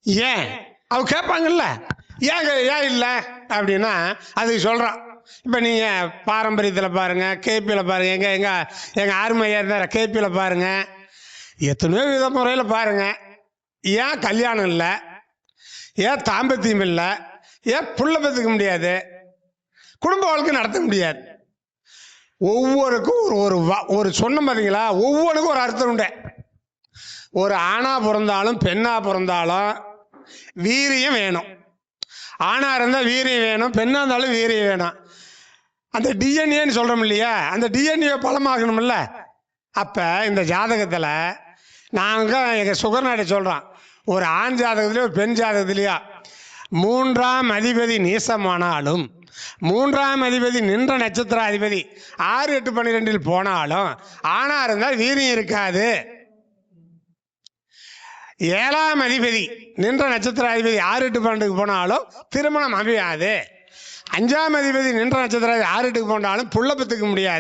ஏன் அவ கேட்பாங்கல்ல, ஏன் இல்லை அப்படின்னா அதுக்கு சொல்கிறான். இப்போ நீங்கள் பாரம்பரியத்தில் பாருங்கள், கேபியில் பாருங்கள், எங்கள் ஆர்மையாக இருந்தார் கேபியில் பாருங்கள், எத்தனையோ வித முறையில் பாருங்கள். ஏன் கல்யாணம் இல்லை, ஏன் தாம்பத்தியம் இல்லை, ஏன் புள்ள பெற்றுக்க முடியாது, குடும்ப வாழ்க்கை நடத்த முடியாது. ஒவ்வொருக்கும் ஒரு சொன்ன பார்த்தீங்களா, ஒவ்வொருக்கும் ஒரு அர்த்தம் உண்டு. ஒரு ஆணா பிறந்தாலும் பெண்ணா பிறந்தாலும் வீரியம் வேணும். ஆணா இருந்தால் வீரியம் வேணும், பெண்ணா இருந்தாலும் வீரியம் வேணும். அந்த டிஎன்ஏன்னு சொல்கிறோம் இல்லையா, அந்த டிஎன்ஏ பலமாகணும்ல. அப்போ இந்த ஜாதகத்தில் நாங்கள் எங்கள் சுகர்நாட்டை சொல்கிறோம், ஒரு ஆண் ஜாதகத்துலேயோ ஒரு பெண் ஜாதகத்துலேயோ 3ஆம் அதிபதி நீசமானாலும் 3ஆம் அதிபதி நின்ற நட்சத்திர அதிபதி 6, 8, 12 போனாலும் ஆணா இருந்தால் வீரியம் இருக்காது. 7ஆம் அதிபதி நின்ற நட்சத்திர அதிபதி 6, 8, 12 போனாலும் திருமணம் அமையாது. 5ஆம் அதிபதி நின்ற நட்சத்திர 6, 8 போனாலும் புள்ள பெற்றுக்க முடியாது.